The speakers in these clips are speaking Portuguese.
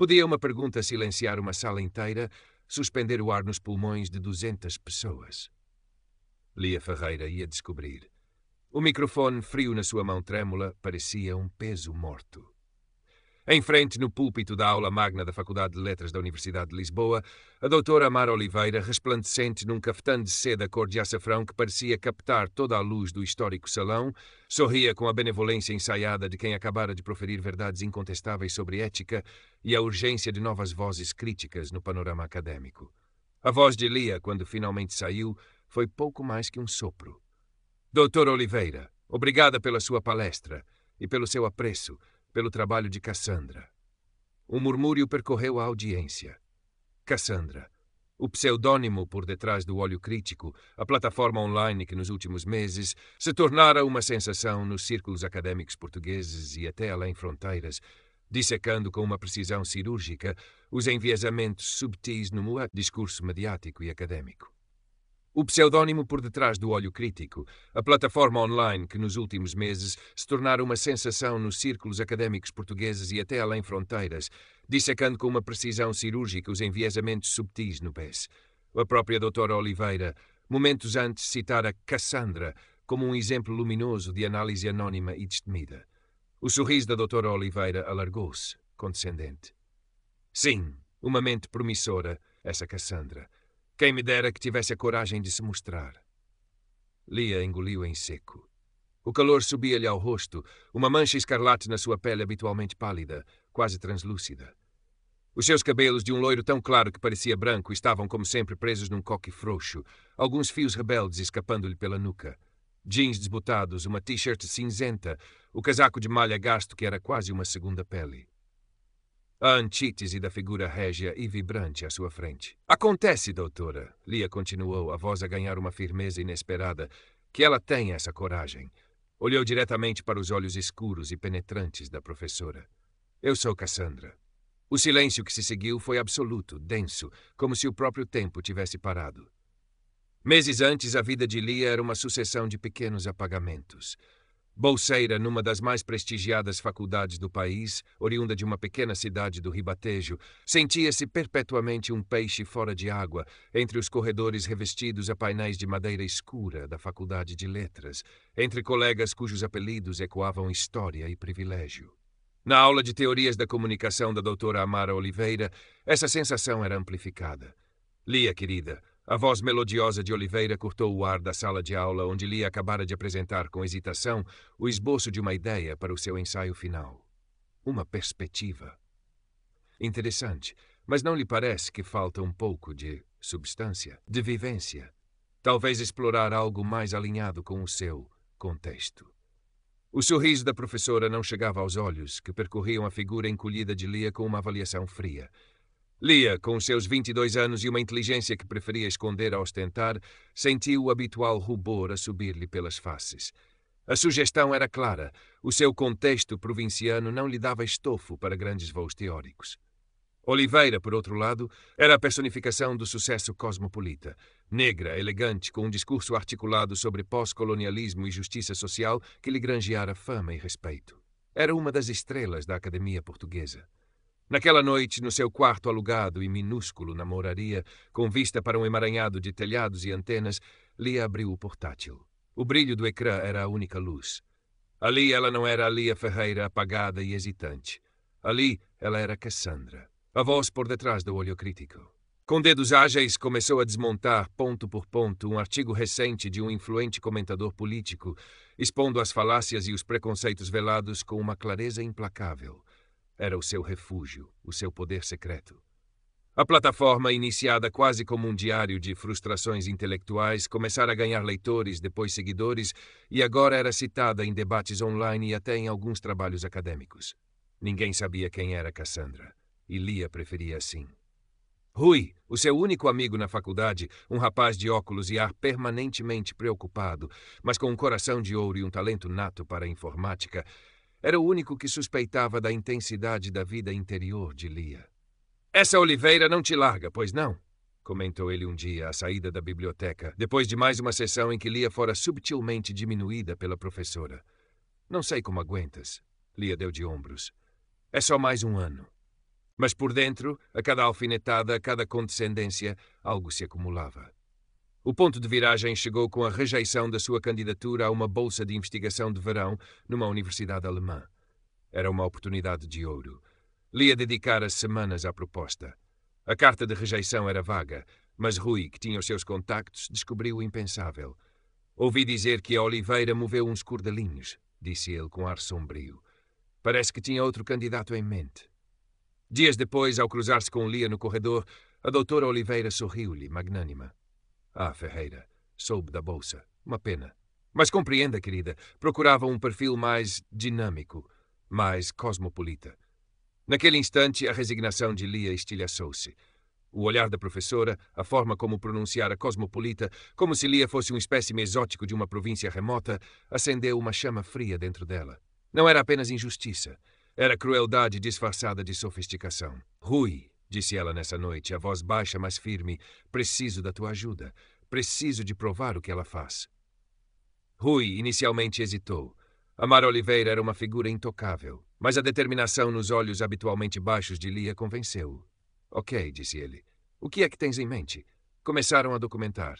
Podia uma pergunta silenciar uma sala inteira, suspender o ar nos pulmões de 200 pessoas. Lia Ferreira ia descobrir. O microfone, frio na sua mão trêmula, parecia um peso morto. Em frente, no púlpito da aula magna da Faculdade de Letras da Universidade de Lisboa, a doutora Amara Oliveira, resplandecente num cafetã de seda cor de açafrão que parecia captar toda a luz do histórico salão, sorria com a benevolência ensaiada de quem acabara de proferir verdades incontestáveis sobre ética e a urgência de novas vozes críticas no panorama acadêmico. A voz de Lia, quando finalmente saiu, foi pouco mais que um sopro. Doutora Oliveira, obrigada pela sua palestra e pelo seu apreço, pelo trabalho de Cassandra. Um murmúrio percorreu a audiência. Cassandra, o pseudônimo por detrás do Olho Crítico, a plataforma online que nos últimos meses se tornara uma sensação nos círculos académicos portugueses e até além fronteiras, dissecando com uma precisão cirúrgica os enviesamentos subtis no discurso mediático e académico. O pseudônimo por detrás do Olho Crítico, a plataforma online que nos últimos meses se tornara uma sensação nos círculos académicos portugueses e até além fronteiras, dissecando com uma precisão cirúrgica os enviesamentos subtis no PES. A própria doutora Oliveira, momentos antes, citara Cassandra como um exemplo luminoso de análise anónima e destemida. O sorriso da doutora Oliveira alargou-se, condescendente. Sim, uma mente promissora, essa Cassandra. Quem me dera que tivesse a coragem de se mostrar. Lia engoliu em seco. O calor subia-lhe ao rosto, uma mancha escarlate na sua pele habitualmente pálida, quase translúcida. Os seus cabelos, de um loiro tão claro que parecia branco, estavam como sempre presos num coque frouxo, alguns fios rebeldes escapando-lhe pela nuca. Jeans desbotados, uma t-shirt cinzenta, o casaco de malha gasto que era quase uma segunda pele. A antítese da figura régia e vibrante à sua frente. Acontece, doutora, Lia continuou, a voz a ganhar uma firmeza inesperada, que ela tem essa coragem. Olhou diretamente para os olhos escuros e penetrantes da professora. Eu sou Cassandra. O silêncio que se seguiu foi absoluto, denso, como se o próprio tempo tivesse parado. Meses antes, a vida de Lia era uma sucessão de pequenos apagamentos. Bolseira numa das mais prestigiadas faculdades do país, oriunda de uma pequena cidade do Ribatejo, sentia-se perpetuamente um peixe fora de água entre os corredores revestidos a painéis de madeira escura da Faculdade de Letras, entre colegas cujos apelidos ecoavam história e privilégio. Na aula de Teorias da Comunicação da doutora Amara Oliveira, essa sensação era amplificada. Lia, querida, a voz melodiosa de Oliveira cortou o ar da sala de aula onde Lia acabara de apresentar com hesitação o esboço de uma ideia para o seu ensaio final. Uma perspectiva. Interessante, mas não lhe parece que falta um pouco de substância, de vivência? Talvez explorar algo mais alinhado com o seu contexto. O sorriso da professora não chegava aos olhos, que percorriam a figura encolhida de Lia com uma avaliação fria. Lia, com os seus 22 anos e uma inteligência que preferia esconder a ostentar, sentiu o habitual rubor a subir-lhe pelas faces. A sugestão era clara. O seu contexto provinciano não lhe dava estofo para grandes voos teóricos. Oliveira, por outro lado, era a personificação do sucesso cosmopolita. Negra, elegante, com um discurso articulado sobre pós-colonialismo e justiça social que lhe granjeara fama e respeito. Era uma das estrelas da Academia Portuguesa. Naquela noite, no seu quarto alugado e minúsculo na moraria, com vista para um emaranhado de telhados e antenas, Lia abriu o portátil. O brilho do ecrã era a única luz. Ali ela não era a Lia Ferreira apagada e hesitante. Ali ela era Cassandra, a voz por detrás do Olho Crítico. Com dedos ágeis, começou a desmontar, ponto por ponto, um artigo recente de um influente comentador político, expondo as falácias e os preconceitos velados com uma clareza implacável. Era o seu refúgio, o seu poder secreto. A plataforma, iniciada quase como um diário de frustrações intelectuais, começara a ganhar leitores, depois seguidores, e agora era citada em debates online e até em alguns trabalhos acadêmicos. Ninguém sabia quem era Cassandra, e Lia preferia assim. Rui, o seu único amigo na faculdade, um rapaz de óculos e ar permanentemente preocupado, mas com um coração de ouro e um talento nato para a informática, era o único que suspeitava da intensidade da vida interior de Lia. Essa Oliveira não te larga, pois não? Comentou ele um dia à saída da biblioteca, depois de mais uma sessão em que Lia fora subtilmente diminuída pela professora. Não sei como aguentas. Lia deu de ombros. É só mais um ano. Mas por dentro, a cada alfinetada, a cada condescendência, algo se acumulava. O ponto de viragem chegou com a rejeição da sua candidatura a uma bolsa de investigação de verão numa universidade alemã. Era uma oportunidade de ouro. Lia dedicara semanas à proposta. A carta de rejeição era vaga, mas Rui, que tinha os seus contactos, descobriu o impensável. Ouvi dizer que a Oliveira moveu uns cordelinhos, disse ele com ar sombrio. Parece que tinha outro candidato em mente. Dias depois, ao cruzar-se com Lia no corredor, a doutora Oliveira sorriu-lhe, magnânima. Ah, Ferreira, soube da bolsa. Uma pena. Mas compreenda, querida, procurava um perfil mais dinâmico, mais cosmopolita. Naquele instante, a resignação de Lia estilhaçou-se. O olhar da professora, a forma como pronunciara cosmopolita, como se Lia fosse um espécime exótico de uma província remota, acendeu uma chama fria dentro dela. Não era apenas injustiça. Era crueldade disfarçada de sofisticação. Rui, disse ela nessa noite, a voz baixa, mas firme, preciso da tua ajuda. Preciso de provar o que ela faz. Rui inicialmente hesitou. Amar Oliveira era uma figura intocável, mas a determinação nos olhos habitualmente baixos de Lia convenceu-o. Ok, disse ele. O que é que tens em mente? Começaram a documentar.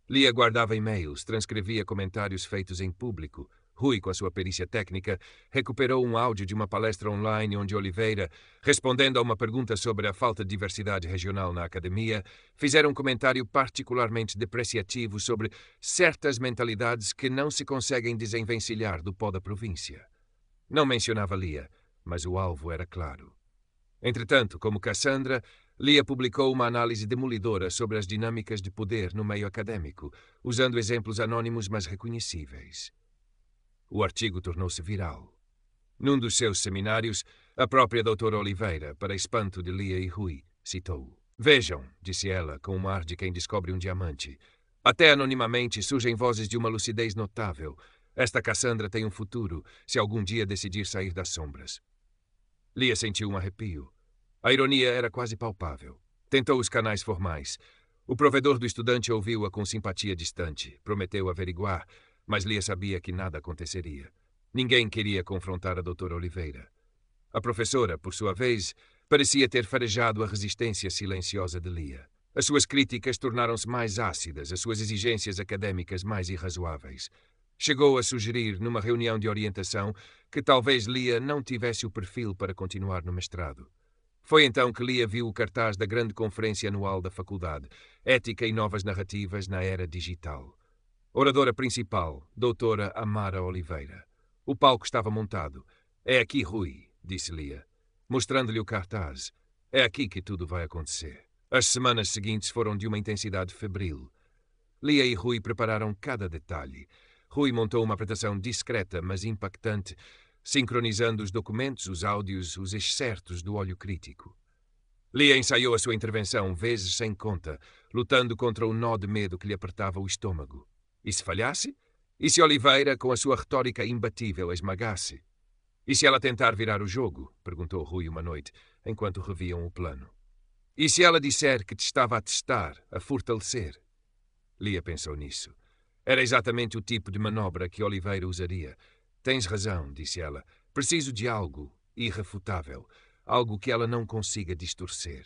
Lia guardava e-mails, transcrevia comentários feitos em público. Rui, com a sua perícia técnica, recuperou um áudio de uma palestra online onde Oliveira, respondendo a uma pergunta sobre a falta de diversidade regional na academia, fizera um comentário particularmente depreciativo sobre certas mentalidades que não se conseguem desenvencilhar do pó da província. Não mencionava Lia, mas o alvo era claro. Entretanto, como Cassandra, Lia publicou uma análise demolidora sobre as dinâmicas de poder no meio acadêmico, usando exemplos anônimos mas reconhecíveis. O artigo tornou-se viral. Num dos seus seminários, a própria doutora Oliveira, para espanto de Lia e Rui, citou-o. Vejam, disse ela, com um ar de quem descobre um diamante. Até anonimamente surgem vozes de uma lucidez notável. Esta Cassandra tem um futuro, se algum dia decidir sair das sombras. Lia sentiu um arrepio. A ironia era quase palpável. Tentou os canais formais. O provedor do estudante ouviu-a com simpatia distante. Prometeu averiguar, mas Lia sabia que nada aconteceria. Ninguém queria confrontar a doutora Oliveira. A professora, por sua vez, parecia ter farejado a resistência silenciosa de Lia. As suas críticas tornaram-se mais ácidas, as suas exigências académicas mais irrazoáveis. Chegou a sugerir, numa reunião de orientação, que talvez Lia não tivesse o perfil para continuar no mestrado. Foi então que Lia viu o cartaz da grande conferência anual da faculdade, Ética e Novas Narrativas na Era Digital. Oradora principal, doutora Amara Oliveira. O palco estava montado. É aqui, Rui, disse Lia, mostrando-lhe o cartaz. É aqui que tudo vai acontecer. As semanas seguintes foram de uma intensidade febril. Lia e Rui prepararam cada detalhe. Rui montou uma apresentação discreta, mas impactante, sincronizando os documentos, os áudios, os excertos do olho crítico. Lia ensaiou a sua intervenção vezes sem conta, lutando contra o nó de medo que lhe apertava o estômago. E se falhasse? E se Oliveira, com a sua retórica imbatível, esmagasse? E se ela tentar virar o jogo? Perguntou Rui uma noite, enquanto reviam o plano. E se ela disser que te estava a testar, a fortalecer? Lia pensou nisso. Era exatamente o tipo de manobra que Oliveira usaria. Tens razão, disse ela. Preciso de algo irrefutável, algo que ela não consiga distorcer.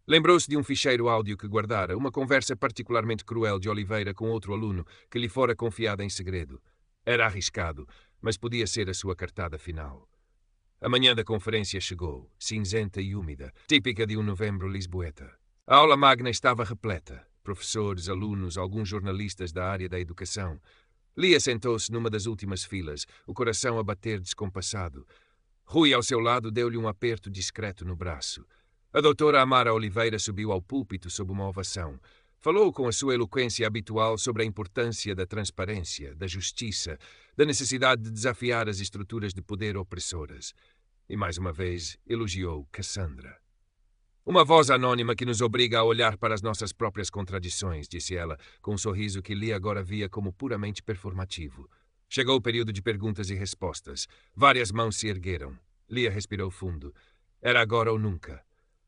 Lembrou-se de um ficheiro áudio que guardara, uma conversa particularmente cruel de Oliveira com outro aluno que lhe fora confiada em segredo. Era arriscado, mas podia ser a sua cartada final. A manhã da conferência chegou, cinzenta e úmida, típica de um novembro lisboeta. A aula magna estava repleta. Professores, alunos, alguns jornalistas da área da educação. Lia sentou-se numa das últimas filas, o coração a bater descompassado. Rui, ao seu lado, deu-lhe um aperto discreto no braço. A doutora Amara Oliveira subiu ao púlpito sob uma ovação. Falou com a sua eloquência habitual sobre a importância da transparência, da justiça, da necessidade de desafiar as estruturas de poder opressoras. E, mais uma vez, elogiou Cassandra. Uma voz anônima que nos obriga a olhar para as nossas próprias contradições, disse ela, com um sorriso que Lia agora via como puramente performativo. Chegou o período de perguntas e respostas. Várias mãos se ergueram. Lia respirou fundo. Era agora ou nunca.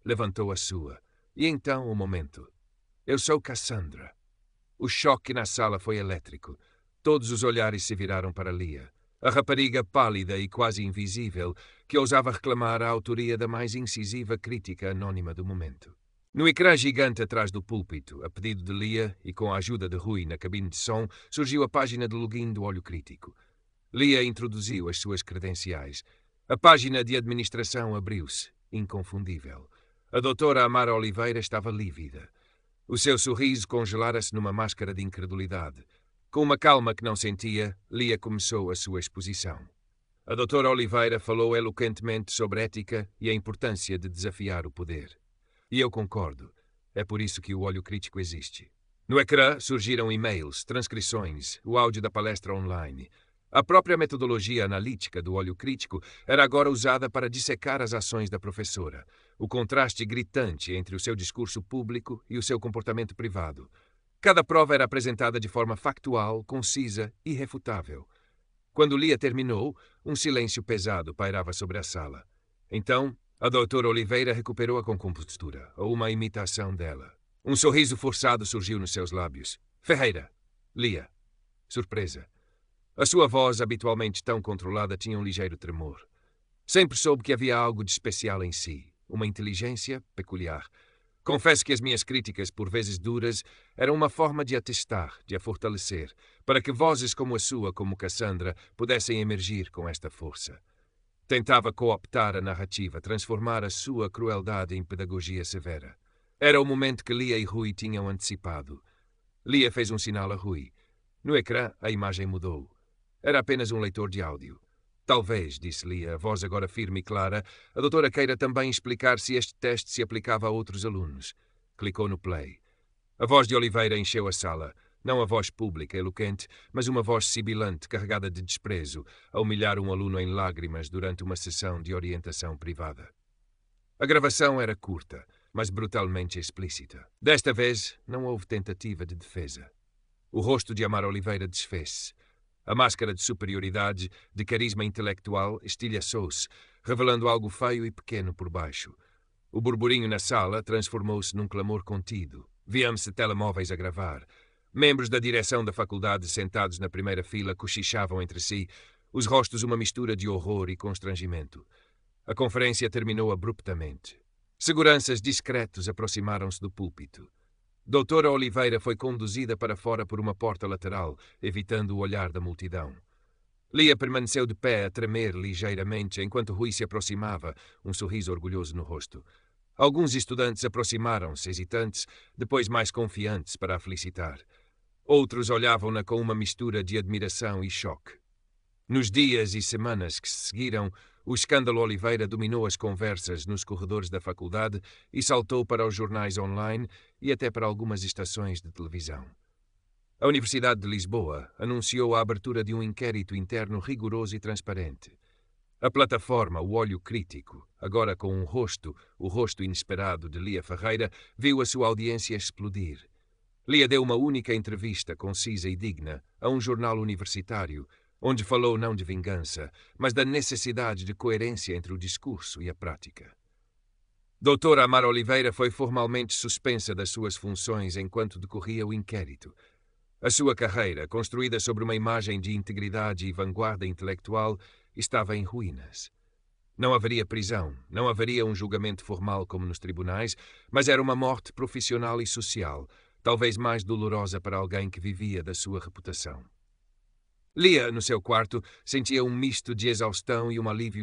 Levantou a sua. E então o momento. Eu sou Cassandra. O choque na sala foi elétrico. Todos os olhares se viraram para Lia. A rapariga pálida e quase invisível, que ousava reclamar a autoria da mais incisiva crítica anónima do momento. No ecrã gigante atrás do púlpito, a pedido de Lia e com a ajuda de Rui na cabine de som, surgiu a página de login do Olho Crítico. Lia introduziu as suas credenciais. A página de administração abriu-se, inconfundível. A doutora Amara Oliveira estava lívida. O seu sorriso congelara-se numa máscara de incredulidade. Com uma calma que não sentia, Lia começou a sua exposição. A doutora Oliveira falou eloquentemente sobre ética e a importância de desafiar o poder. E eu concordo. É por isso que o Olho Crítico existe. No ecrã surgiram e-mails, transcrições, o áudio da palestra online. A própria metodologia analítica do Olho Crítico era agora usada para dissecar as ações da professora, o contraste gritante entre o seu discurso público e o seu comportamento privado. Cada prova era apresentada de forma factual, concisa e irrefutável. Quando Lia terminou, um silêncio pesado pairava sobre a sala. Então, a doutora Oliveira recuperou-a com compostura, ou uma imitação dela. Um sorriso forçado surgiu nos seus lábios. Ferreira. Lia. Surpresa. A sua voz, habitualmente tão controlada, tinha um ligeiro tremor. Sempre soube que havia algo de especial em si, uma inteligência peculiar. Confesso que as minhas críticas, por vezes duras, eram uma forma de a testar, de a fortalecer, para que vozes como a sua, como Cassandra, pudessem emergir com esta força. Tentava cooptar a narrativa, transformar a sua crueldade em pedagogia severa. Era o momento que Lia e Rui tinham antecipado. Lia fez um sinal a Rui. No ecrã, a imagem mudou. Era apenas um leitor de áudio. Talvez, disse Lia, a voz agora firme e clara, a doutora queira também explicar se este teste se aplicava a outros alunos. Clicou no play. A voz de Oliveira encheu a sala. Não a voz pública, eloquente, mas uma voz sibilante, carregada de desprezo, a humilhar um aluno em lágrimas durante uma sessão de orientação privada. A gravação era curta, mas brutalmente explícita. Desta vez, não houve tentativa de defesa. O rosto de Amara Oliveira desfez-se. A máscara de superioridade, de carisma intelectual, estilhaçou-se, revelando algo feio e pequeno por baixo. O burburinho na sala transformou-se num clamor contido. Viam-se telemóveis a gravar. Membros da direção da faculdade sentados na primeira fila cochichavam entre si, os rostos uma mistura de horror e constrangimento. A conferência terminou abruptamente. Seguranças discretos aproximaram-se do púlpito. Doutora Oliveira foi conduzida para fora por uma porta lateral, evitando o olhar da multidão. Lia permaneceu de pé a tremer ligeiramente enquanto Rui se aproximava, um sorriso orgulhoso no rosto. Alguns estudantes aproximaram-se, hesitantes, depois mais confiantes para a felicitar. Outros olhavam-na com uma mistura de admiração e choque. Nos dias e semanas que se seguiram, o escândalo Oliveira dominou as conversas nos corredores da faculdade e saltou para os jornais online e até para algumas estações de televisão. A Universidade de Lisboa anunciou a abertura de um inquérito interno rigoroso e transparente. A plataforma O Olho Crítico, agora com o rosto inesperado de Lia Ferreira, viu a sua audiência explodir. Lia deu uma única entrevista concisa e digna a um jornal universitário, onde falou não de vingança, mas da necessidade de coerência entre o discurso e a prática. Doutora Amara Oliveira foi formalmente suspensa das suas funções enquanto decorria o inquérito. A sua carreira, construída sobre uma imagem de integridade e vanguarda intelectual, estava em ruínas. Não haveria prisão, não haveria um julgamento formal como nos tribunais, mas era uma morte profissional e social, talvez mais dolorosa para alguém que vivia da sua reputação. Lia, no seu quarto, sentia um misto de exaustão e um alívio